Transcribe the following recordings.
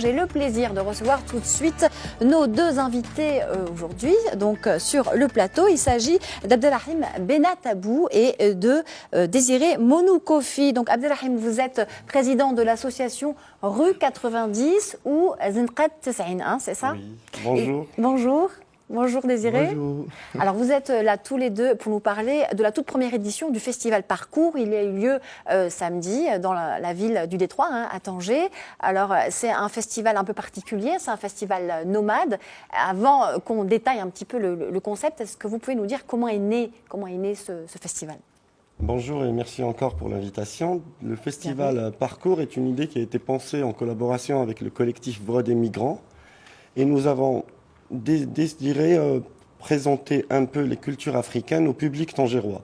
J'ai le plaisir de recevoir tout de suite nos deux invités aujourd'hui. Donc sur le plateau, il s'agit d'Abdelrahim Benatabou et de Désiré Monoukofi. Donc Abdelrahim, vous êtes président de l'association Rue 90 ou Zinqat 91, c'est ça? Oui, bonjour. Bonjour. Bonjour Désiré. Bonjour. Alors vous êtes là tous les deux pour nous parler de la toute première édition du festival Parcours. Il a eu lieu samedi dans la ville du Détroit, à Tanger. Alors c'est un festival un peu particulier, c'est un festival nomade. Avant qu'on détaille un petit peu le concept, est-ce que vous pouvez nous dire comment est né ce festival? Bonjour et merci encore pour l'invitation. Le festival Parcours est une idée qui a été pensée en collaboration avec le collectif Voix des migrants. Et nous avons désiré présenter un peu les cultures africaines au public tangérois.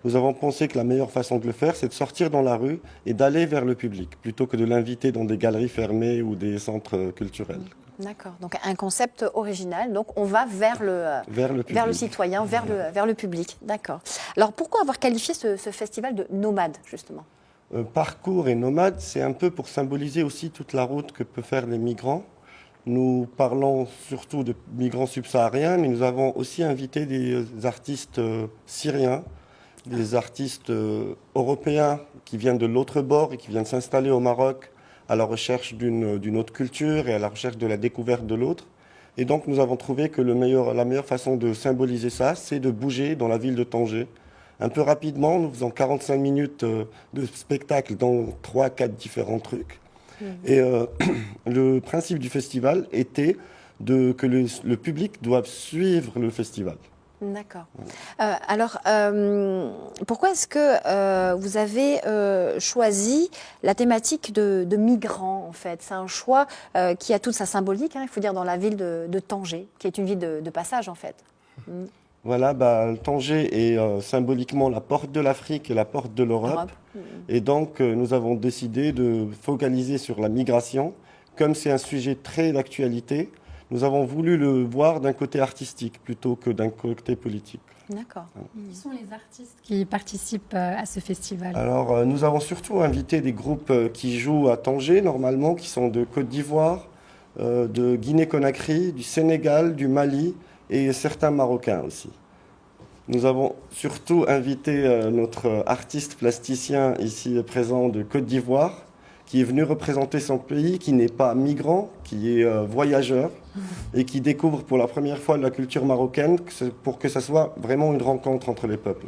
Nous avons pensé que la meilleure façon de le faire, c'est de sortir dans la rue et d'aller vers le public, plutôt que de l'inviter dans des galeries fermées ou des centres culturels. D'accord, donc un concept original. Donc on va vers le citoyen, vers le public. D'accord. Alors pourquoi avoir qualifié ce festival de nomade, justement? Parcours et nomade, c'est un peu pour symboliser aussi toute la route que peuvent faire les migrants. Nous parlons surtout de migrants subsahariens, mais nous avons aussi invité des artistes syriens, des artistes européens qui viennent de l'autre bord et qui viennent s'installer au Maroc à la recherche d'une autre culture et à la recherche de la découverte de l'autre. Et donc nous avons trouvé que la meilleure façon de symboliser ça, c'est de bouger dans la ville de Tanger. Un peu rapidement, nous faisons 45 minutes de spectacle dans 3-4 différents trucs. Et le principe du festival était que le public doive suivre le festival. D'accord. Alors, pourquoi est-ce que vous avez choisi la thématique de migrants, en fait? C'est un choix qui a toute sa symbolique, il faut dire, dans la ville de Tanger, qui est une ville de passage, en fait. Voilà, Tanger est symboliquement la porte de l'Afrique et la porte de l'Europe. Et donc, nous avons décidé de focaliser sur la migration. Comme c'est un sujet très d'actualité, nous avons voulu le voir d'un côté artistique plutôt que d'un côté politique. D'accord. Qui sont les artistes qui participent à ce festival? Alors, nous avons surtout invité des groupes qui jouent à Tanger, normalement, qui sont de Côte d'Ivoire, de Guinée-Conakry, du Sénégal, du Mali et certains Marocains aussi. Nous avons surtout invité notre artiste plasticien ici présent de Côte d'Ivoire, qui est venu représenter son pays, qui n'est pas migrant, qui est voyageur et qui découvre pour la première fois la culture marocaine pour que ça soit vraiment une rencontre entre les peuples.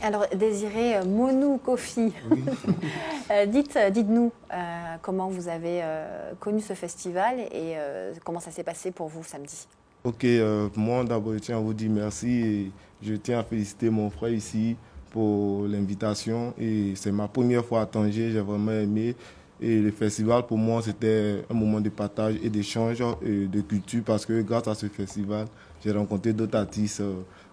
Alors, Désiré Monoukofi, oui. Dites-nous comment vous avez connu ce festival et comment ça s'est passé pour vous samedi. Ok, moi d'abord je tiens à vous dire merci et je tiens à féliciter mon frère ici pour l'invitation. Et c'est ma première fois à Tanger, j'ai vraiment aimé. Et le festival pour moi c'était un moment de partage et d'échange de culture parce que grâce à ce festival, j'ai rencontré d'autres artistes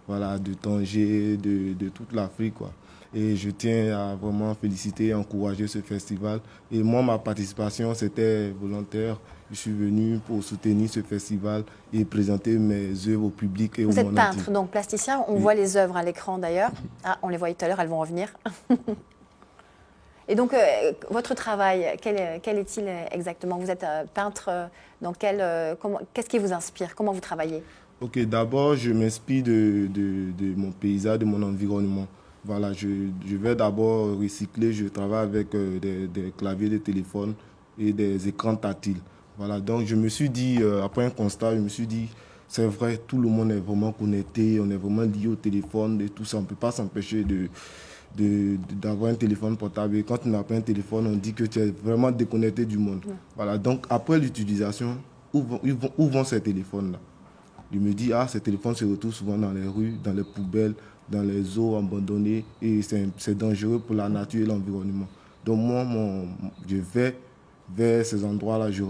de Tanger, de toute l'Afrique, quoi. Et je tiens à vraiment féliciter et encourager ce festival. Et moi, ma participation, c'était volontaire. Je suis venu pour soutenir ce festival et présenter mes œuvres au public et au monde entier. Vous êtes peintre, donc plasticien. On voit les œuvres à l'écran d'ailleurs. Ah, on les voyait tout à l'heure, elles vont revenir. Et donc, votre travail, quel est-il exactement? Vous êtes peintre, qu'est-ce qui vous inspire? Comment vous travaillez? Ok, d'abord, je m'inspire de mon paysage, de mon environnement. Voilà, je vais d'abord recycler, je travaille avec des claviers de téléphone et des écrans tactiles. Voilà, donc je me suis dit, après un constat, je me suis dit, c'est vrai, tout le monde est vraiment connecté, on est vraiment lié au téléphone et tout ça. On ne peut pas s'empêcher d'avoir un téléphone portable. Et quand on n'a pas un téléphone, on dit que tu es vraiment déconnecté du monde. Voilà, donc après l'utilisation, où vont ces téléphones-là? Je me dis, ces téléphones se retrouvent souvent dans les rues, dans les poubelles, dans les eaux abandonnées et c'est dangereux pour la nature et l'environnement. Donc moi, je vais vers ces endroits-là, je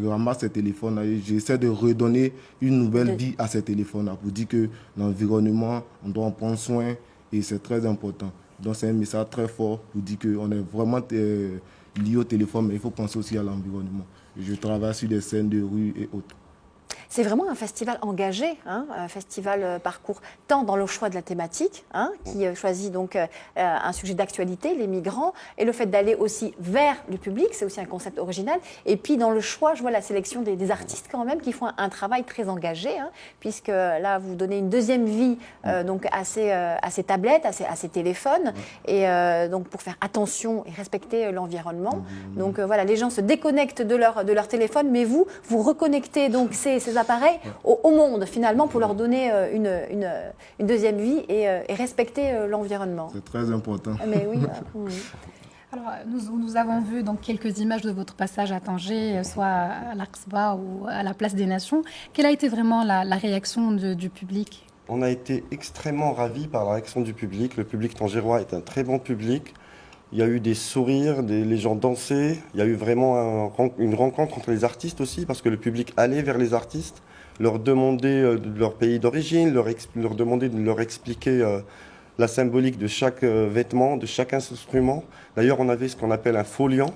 ramasse ces téléphones-là et j'essaie de redonner une nouvelle vie à ces téléphones-là pour dire que l'environnement, on doit en prendre soin et c'est très important. Donc c'est un message très fort pour dire qu'on est vraiment lié au téléphone, mais il faut penser aussi à l'environnement. Je travaille sur des scènes de rue et autres. C'est vraiment un festival engagé, hein, un festival parcours, tant dans le choix de la thématique, hein, qui choisit donc un sujet d'actualité, les migrants, et le fait d'aller aussi vers le public, c'est aussi un concept original. Et puis dans le choix, je vois la sélection des artistes quand même qui font un travail très engagé, hein, puisque là vous donnez une deuxième vie donc à ces tablettes, à ces téléphones, et donc pour faire attention et respecter l'environnement. Donc voilà, les gens se déconnectent de leur téléphone, mais vous reconnectez donc ces appareils au monde finalement pour leur donner une deuxième vie et respecter l'environnement. C'est très important. Mais oui. Oui. Alors, nous avons vu donc quelques images de votre passage à Tanger, soit à l'Aqsa ou à la Place des Nations. Quelle a été vraiment la réaction du public? On a été extrêmement ravis par la réaction du public. Le public tangérois est un très bon public. Il y a eu des sourires, les gens dansaient. Il y a eu vraiment une rencontre entre les artistes aussi, parce que le public allait vers les artistes, leur demandait de leur pays d'origine, leur demandait de leur expliquer la symbolique de chaque vêtement, de chaque instrument. D'ailleurs, on avait ce qu'on appelle un faux lion.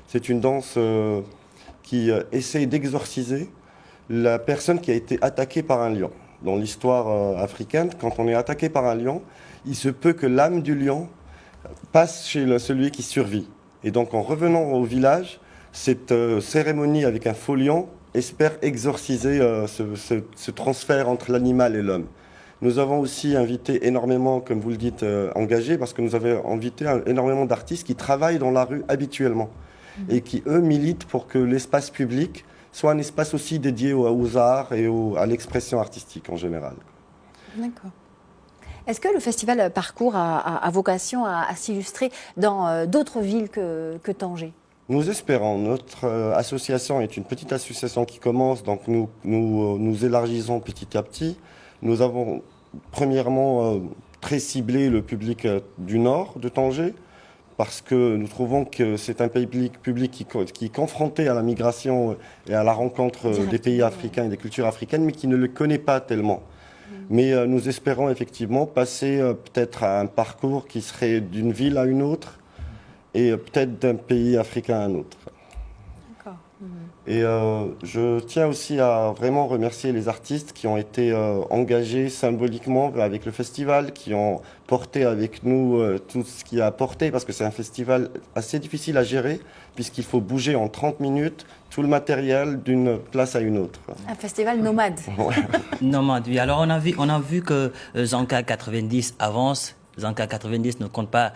C'est une danse qui essaye d'exorciser la personne qui a été attaquée par un lion. Dans l'histoire africaine, quand on est attaqué par un lion, il se peut que l'âme du lion passe chez celui qui survit. Et donc, en revenant au village, cette cérémonie avec un faux lion espère exorciser ce transfert entre l'animal et l'homme. Nous avons aussi invité énormément, comme vous le dites, engagés, parce que nous avons invité énormément d'artistes qui travaillent dans la rue habituellement et qui, eux, militent pour que l'espace public soit un espace aussi dédié aux arts et à l'expression artistique en général. D'accord. Est-ce que le festival Parcours a vocation à s'illustrer dans d'autres villes que Tanger? Nous espérons. Notre association est une petite association qui commence, donc nous élargissons petit à petit. Nous avons premièrement très ciblé le public du nord de Tanger, parce que nous trouvons que c'est un public qui est confronté à la migration et à la rencontre des pays africains et des cultures africaines, mais qui ne le connaît pas tellement. Mais nous espérons effectivement passer peut-être à un parcours qui serait d'une ville à une autre et peut-être d'un pays africain à un autre. D'accord. Et je tiens aussi à vraiment remercier les artistes qui ont été engagés symboliquement avec le festival, qui ont porté avec nous tout ce qui a apporté, parce que c'est un festival assez difficile à gérer, puisqu'il faut bouger en 30 minutes tout le matériel d'une place à une autre. Un festival nomade. Nomade, oui. Alors on a vu que Zanka 90 avance. Zanka 90 ne compte pas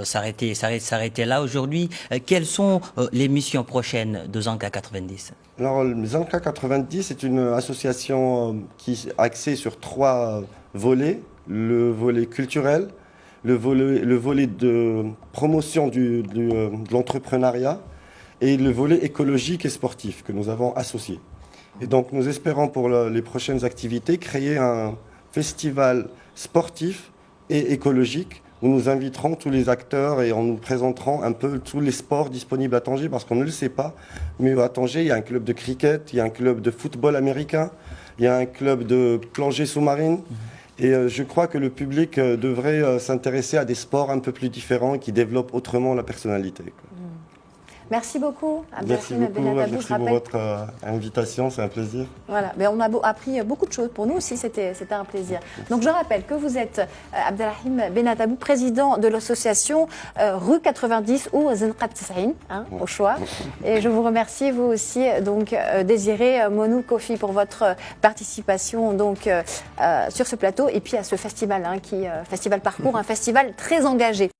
s'arrêter là aujourd'hui. Quelles sont les missions prochaines de Zanka 90? Alors, Zanka 90 est une association qui est axée sur 3 volets. Le volet culturel, le volet de promotion de l'entrepreneuriat et le volet écologique et sportif que nous avons associé. Et donc nous espérons pour les prochaines activités créer un festival sportif et écologique où nous inviterons tous les acteurs et on nous présenterons un peu tous les sports disponibles à Tanger, parce qu'on ne le sait pas, mais à Tanger, il y a un club de cricket, il y a un club de football américain, il y a un club de plongée sous-marine. Et je crois que le public devrait s'intéresser à des sports un peu plus différents et qui développent autrement la personnalité. Merci beaucoup, Merci Abdelrahim beaucoup, Benatabou. merci pour votre invitation, c'est un plaisir. Voilà, mais on a appris beaucoup de choses. Pour nous aussi, c'était un plaisir. Donc je rappelle que vous êtes Abdelrahim Benatabou, président de l'association Rue 90 ou Zenqat Tissaïn, au choix. Et je vous remercie, vous aussi, donc Désiré Monou Kofi, pour votre participation donc, sur ce plateau et puis à ce festival, Festival Parcours, un festival très engagé.